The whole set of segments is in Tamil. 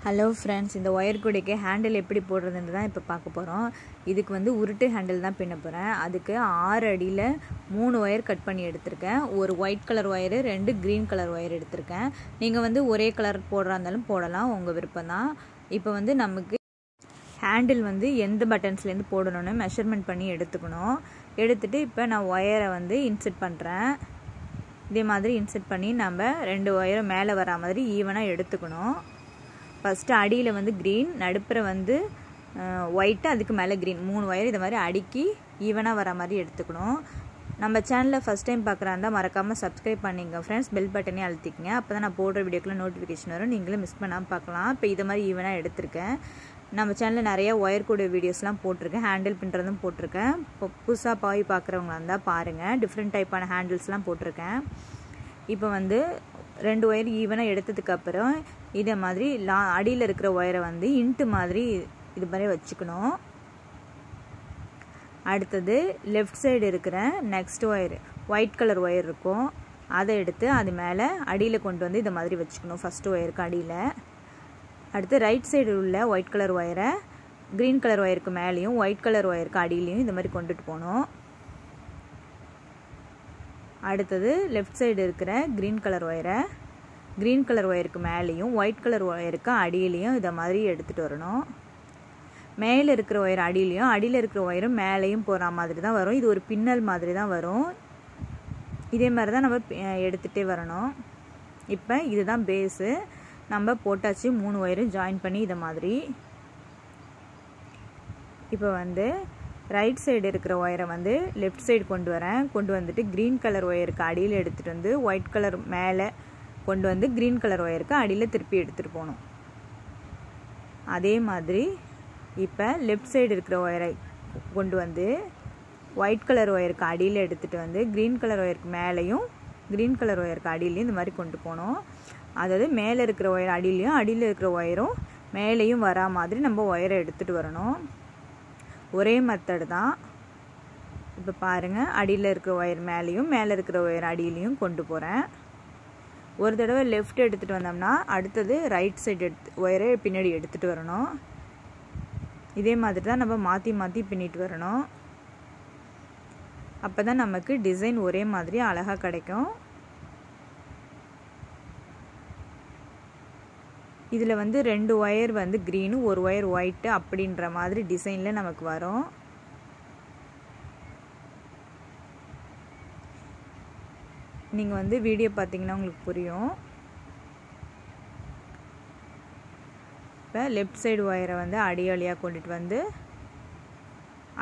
ஹலோ ஃப்ரெண்ட்ஸ், இந்த ஒயர் கூடைக்கு ஹேண்டில் எப்படி போடுறதுன்னு தான் இப்போ பார்க்க போகிறோம். இதுக்கு வந்து உருட்டு ஹேண்டில் தான் பின்ன போகிறேன். அதுக்கு 6 அடியில் 3 ஒயர் கட் பண்ணி எடுத்திருக்கேன். ஒரு white colour wire, 2 green colour wire எடுத்திருக்கேன். நீங்கள் வந்து ஒரே கலர் போடுறா இருந்தாலும் போடலாம், உங்கள் விருப்பம் தான். இப்போ வந்து நமக்கு ஹேண்டில் வந்து எந்த பட்டன்ஸ்லேருந்து போடணும்னு மெஷர்மெண்ட் பண்ணி எடுத்துக்கணும். எடுத்துகிட்டு இப்போ நான் ஒயரை வந்து இன்செர்ட் பண்ணுறேன். இதே மாதிரி இன்செர்ட் பண்ணி நம்ம 2 ஒயரும் மேலே வரா மாதிரி ஈவனாக எடுத்துக்கணும். ஃபஸ்ட்டு அடியில் வந்து க்ரீன், நடுப்புற வந்து ஒயிட்டு, அதுக்கு மேலே க்ரீன், 3 ஒயர் இதை மாதிரி அடுக்கி ஈவனாக வர மாதிரி எடுத்துக்கணும். நம்ம சேனலில் ஃபஸ்ட் டைம் பார்க்குறா இருந்தால் மறக்காமல் சப்ஸ்கிரைப் பண்ணிங்க ஃப்ரெண்ட்ஸ். பெல் பட்டனே அழுத்திக்கங்க. அப்போ தான் நான் போடுற வீடியோக்குள்ள நோட்டிஃபிகேஷன் வரும், நீங்களும் மிஸ் பண்ணாமல் பார்க்கலாம். இப்போ இதை மாதிரி ஈவனாக எடுத்திருக்கேன். நம்ம சேனலில் நிறைய ஒயர் கூட வீடியோஸ்லாம் போட்டிருக்கேன், ஹேண்டில் பின்னுறதும் போட்டிருக்கேன். இப்போ புதுசாக போய் பார்க்குறவங்களா இருந்தால் பாருங்கள், டிஃப்ரெண்ட் டைப்பான ஹேண்டில்ஸ்லாம் போட்டிருக்கேன். இப்போ வந்து 2 ஒயர் ஈவனாக எடுத்ததுக்கப்புறம் இதே மாதிரி அடியில் இருக்கிற ஒயரை வந்து இன்ட்டு மாதிரி இது மாதிரி வச்சுக்கணும். அடுத்தது லெஃப்ட் சைடு இருக்கிற next wire, white colour wire இருக்கும், அதை எடுத்து அது மேலே அடியில் கொண்டு வந்து இதை மாதிரி வச்சுக்கணும், ஃபஸ்ட்டு ஒயருக்கு அடியில். அடுத்து ரைட் சைடு உள்ள ஒயிட் கலர் ஒயரை க்ரீன் கலர் ஒயருக்கு மேலேயும் ஒயிட் கலர் ஒயருக்கு அடியிலையும் இந்த மாதிரி கொண்டுட்டு போகணும். அடுத்தது லெஃப்ட் சைடு இருக்கிற க்ரீன் கலர் ஒயரை க்ரீன் கலர் ஒயருக்கு மேலேயும் ஒயிட் கலர் ஒயருக்கு அடியிலையும் இதை மாதிரி எடுத்துகிட்டு வரணும். மேலே இருக்கிற ஒயர் அடியிலையும் அடியில் இருக்கிற ஒயரும் மேலேயும் போகிற மாதிரி தான் வரும். இது ஒரு பின்னல் மாதிரி தான் வரும். இதே மாதிரி தான் நம்ம எடுத்துகிட்டே வரணும். இப்போ இதுதான் பேஸு. நம்ம போட்டாச்சு 3 ஒயரும் ஜாயின் பண்ணி இதை மாதிரி. இப்போ வந்து ரைட் சைடு இருக்கிற ஒயரை வந்து லெஃப்ட் சைடு கொண்டு வரேன். கொண்டு வந்துட்டு க்ரீன் கலர் ஒயருக்கு அடியில் எடுத்துகிட்டு வந்து ஒயிட் கலர் மேலே கொண்டு வந்து க்ரீன் கலர் ஒயருக்கு அடியில் திருப்பி எடுத்துகிட்டு போகணும். அதே மாதிரி இப்போ லெஃப்ட் சைடு இருக்கிற ஒயரை கொண்டு வந்து ஒயிட் கலர் ஒயருக்கு அடியில் எடுத்துகிட்டு வந்து க்ரீன் கலர் ஒயருக்கு மேலேயும் க்ரீன் கலர் ஒயருக்கு அடியிலையும் இந்த மாதிரி கொண்டு போகணும். அதாவது மேலே இருக்கிற ஒயர் அடியிலையும் அடியில் இருக்கிற ஒயரும் மேலேயும் வரா மாதிரி நம்ம ஒயரை எடுத்துகிட்டு வரணும். ஒரே மெத்தடு தான். இப்போ பாருங்கள், அடியில் இருக்கிற ஒயர் மேலேயும் மேலே இருக்கிற ஒயர் அடியிலையும் கொண்டு போகிறேன். ஒரு தடவை லெஃப்ட் எடுத்துகிட்டு வந்தோம்னா அடுத்தது ரைட் சைடு ஒயரை பின்னாடி எடுத்துகிட்டு வரணும். இதே மாதிரி தான் நம்ம மாற்றி மாற்றி பின்னிட்டு வரணும். அப்போ தான் நமக்கு டிசைன் ஒரே மாதிரி அழகாக கிடைக்கும். இதில் வந்து 2 ஒயர் வந்து க்ரீனு, 1 ஒயர் ஒயிட்டு அப்படின்ற மாதிரி டிசைனில் நமக்கு வரும். நீங்கள் வந்து வீடியோ பார்த்தீங்கன்னா உங்களுக்கு புரியும். இப்போ லெஃப்ட் சைடு ஒயரை வந்து அடியாளியாக கொண்டுட்டு வந்து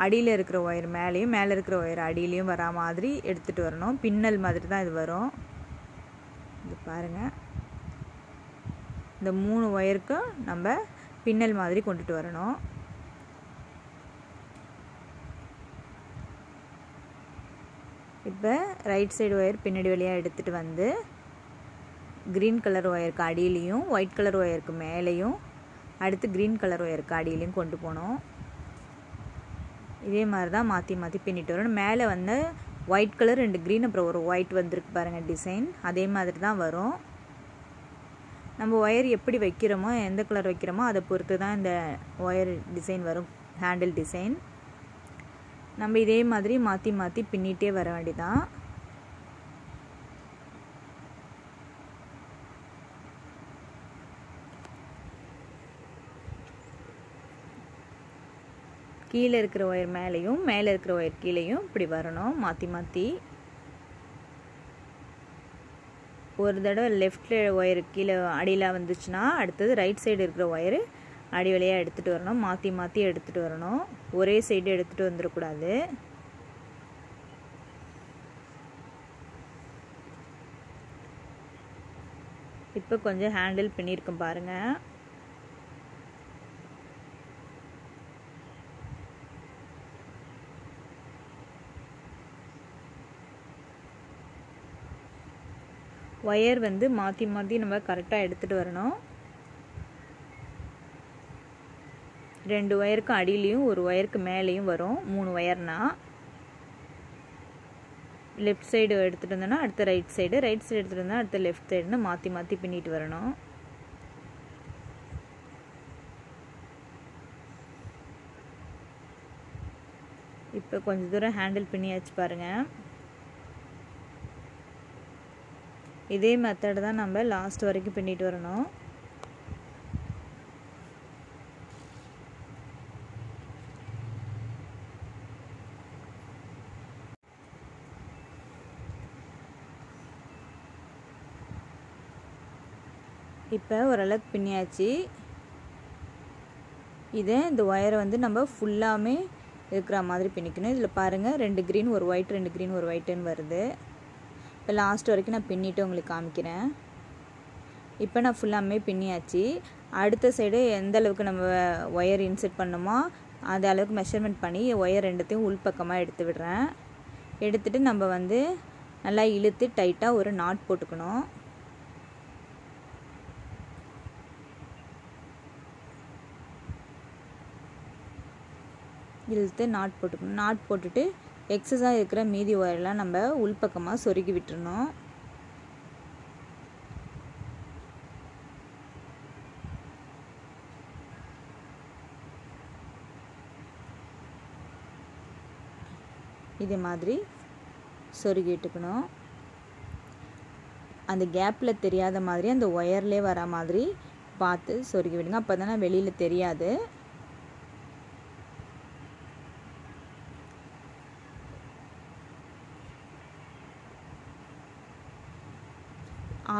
அடியில் இருக்கிற ஒயர் மேலேயும் மேலே இருக்கிற ஒயர் அடியிலையும் வரா மாதிரி எடுத்துகிட்டு வரணும். பின்னல் மாதிரி தான் இது வரும். இது பாருங்கள், இந்த 3 ஒயருக்கு நம்ம பின்னல் மாதிரி கொண்டுட்டு வரணும். இப்போ ரைட் சைடு ஒயர் பின்னாடி வழியாக எடுத்துகிட்டு வந்து க்ரீன் கலர் ஒயருக்கு அடியிலையும் ஒயிட் கலர் ஒயருக்கு மேலேயும் அடுத்து க்ரீன் கலர் ஒயருக்கு அடியிலையும் கொண்டு போகணும். இதே மாதிரி தான் மாற்றி மாற்றி பின்னிட்டு வரணும். மேலே வந்து ஒயிட் கலர் 2 க்ரீன் அப்புறம் ஒரு ஒயிட் வந்துருக்கு பாருங்கள் டிசைன், அதே மாதிரி தான் வரும். நம்ம ஒயர் எப்படி வைக்கிறோமோ, எந்த கலர் வைக்கிறோமோ அதை பொறுத்து தான் இந்த ஒயர் டிசைன் வரும், ஹேண்டில் டிசைன். நம்ம இதே மாதிரி மாற்றி மாற்றி பின்னிட்டே வர வேண்டியதான். கீழே இருக்கிற ஒயர் மேலேயும் மேலே இருக்கிற ஒயர் கீழேயும் இப்படி வரணும், மாற்றி மாற்றி. ஒரு தடவை லெஃப்ட் ஒயரு கீழே அடியில் வந்துச்சுன்னா அடுத்தது ரைட் சைடு இருக்கிற ஒயரு அடி வழியாக எடுத்துகிட்டு வரணும். மாற்றி மாற்றி எடுத்துகிட்டு வரணும், ஒரே சைடு எடுத்துகிட்டு வந்துடக்கூடாது. இப்போ கொஞ்சம் ஹேண்டில் பின்னிருக்கேன் பாருங்கள். ஒயர் வந்து மாற்றி மாற்றி நம்ம கரெக்டாக எடுத்துகிட்டு வரணும். 2 ஒயருக்கு அடியிலையும் 1 ஒயருக்கு மேலேயும் வரும், 3 ஒயர்னால். லெஃப்ட் சைடு எடுத்துகிட்டு வந்தோன்னா அடுத்து ரைட் சைடு எடுத்துகிட்டு வந்தோன்னா அடுத்து லெஃப்ட் சைடுன்னு மாற்றி மாற்றி பின்னிட்டு வரணும். இப்போ கொஞ்சம் தூரம் ஹேண்டில் பின்னியாச்சு பாருங்கள். இதே மெத்தட் தான் நம்ம லாஸ்ட் வரைக்கும் பின்னிட்டு வரணும். இப்போ ஓரளவுக்கு பின்னியாச்சு. இந்த ஒயரை வந்து நம்ம ஃபுல்லாமே இருக்கிற மாதிரி பின்னிக்கணும். இதில் பாருங்கள் 2 க்ரீன் 1 ஒயிட் 2 க்ரீன் 1 ஒயிட்டுன்னு வருது. இப்போ லாஸ்ட் வரைக்கும் நான் பின்னிட்டு உங்களுக்கு காமிக்கிறேன். இப்போ நான் ஃபுல்லாமே பின்னியாச்சு. அடுத்த சைடு எந்த அளவுக்கு நம்ம ஒயர் இன்செர்ட் பண்ணணுமோ அது அளவுக்கு மெஷர்மெண்ட் பண்ணி ஒயர் ரெண்டுத்தையும் உள்பக்கமாக எடுத்து விடுறேன். எடுத்துகிட்டு நம்ம வந்து நல்லா இழுத்து டைட்டாக ஒரு நாட் போட்டுக்கணும். இழுத்து நாட் போட்டுக்கணும். நாட் போட்டுட்டு எக்ஸஸாக இருக்கிற மீதி ஒயரெலாம் நம்ம உள்பக்கமாக சொருகி விட்டுறணும். இதே மாதிரி சொருகி விட்டுக்கணும். அந்த கேப்பில் தெரியாத மாதிரி அந்த ஒயர்லேயே வர மாதிரி பார்த்து சொருகி விடுங்க. அப்போ தானே வெளியில் தெரியாது.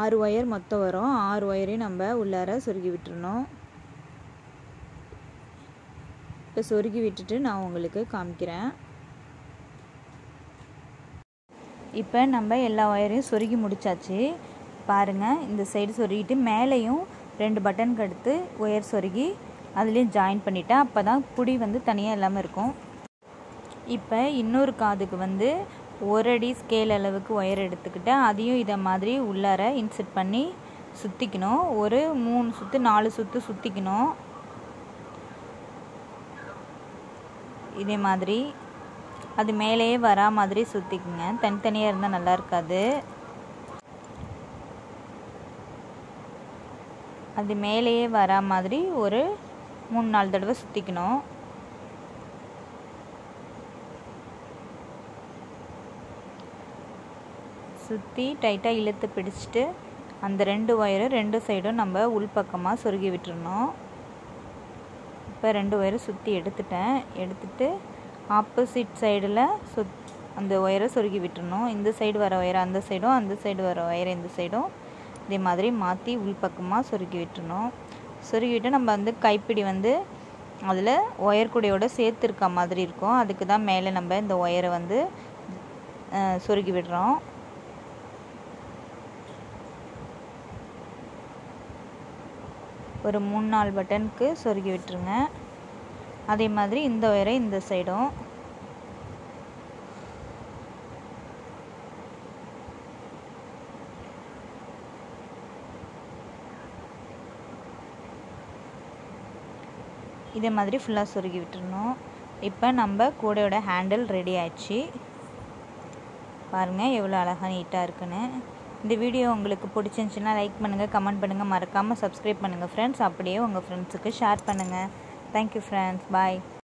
ஆறு ஒயர் மொத்தம் வரும். 6 ஒயரையும் நம்ம உள்ளார சொருகி விட்டுறணும். இப்போ சொருகி விட்டுட்டு நான் உங்களுக்கு காமிக்கிறேன். இப்போ நம்ம எல்லா ஒயரையும் சொருகி முடிச்சாச்சு பாருங்கள். இந்த சைடு சொருகிட்டு மேலேயும் 2 பட்டனுக்கு அடுத்து ஒயர் சொருகி அதுலேயும் ஜாயின் பண்ணிட்டேன். அப்போ தான் புடி வந்து தனியாக இல்லாமல் இருக்கும். இப்போ இன்னொரு காதுக்கு வந்து 1 அடி ஸ்கேல் அளவுக்கு ஒயர் எடுத்துக்கிட்டேன். அதையும் இதை மாதிரி உள்ளார இன்செர்ட் பண்ணி சுற்றிக்கணும். ஒரு 3 சுற்று 4 சுற்று சுற்றிக்கணும். இதே மாதிரி அது மேலேயே வரா மாதிரி சுற்றிக்குங்க. தனித்தனியாக இருந்தால் நல்லா இருக்காது. அது மேலேயே வரா மாதிரி ஒரு 3-4 தடவை சுற்றிக்கணும். சுற்றி டைட்டாக இழுத்து பிடிச்சிட்டு அந்த 2 ஒயரும் 2 சைடும் நம்ம உள்பக்கமாக சொருகி விட்டுறணும். இப்போ 2 ஒயரை சுற்றி எடுத்துட்டு ஆப்போசிட் சைடில் அந்த ஒயரை சொருகி விட்டுறணும். இந்த சைடு வர ஒயரை அந்த சைடும், அந்த சைடு வர ஒயரை இந்த சைடும் இதே மாதிரி மாற்றி உள்பக்கமாக சொருகி விட்டுறணும். சொருகிவிட்டு நம்ம வந்து கைப்பிடி வந்து அதில் ஒயர் கூடையோடு சேர்த்துருக்க மாதிரி இருக்கும். அதுக்கு தான் மேலே நம்ம இந்த ஒயரை வந்து சொருகி விடுறோம். ஒரு 3-4 பட்டனுக்கு சொருகி விட்டுருங்க. அதே மாதிரி இந்த ஒயரை இந்த சைடும். இதே மாதிரி ஃபுல்லாக சொருகி விட்டுறணும். இப்போ நம்ம கூடையோட ஹேண்டில் ரெடி ஆயிடுச்சு. பாருங்கள் எவ்வளோ அழகாக நீட்டாக இருக்குன்னு. இந்த வீடியோ உங்களுக்கு பிடிச்சிருந்துச்சுன்னா லைக் பண்ணுங்கள், கமெண்ட் பண்ணுங்கள், மறக்காமல் சப்ஸ்கிரைப் பண்ணுங்கள் ஃப்ரெண்ட்ஸ். அப்படியே உங்கள் ஃப்ரெண்ட்ஸுக்கு ஷேர் பண்ணுங்கள். Thank you friends. பாய்.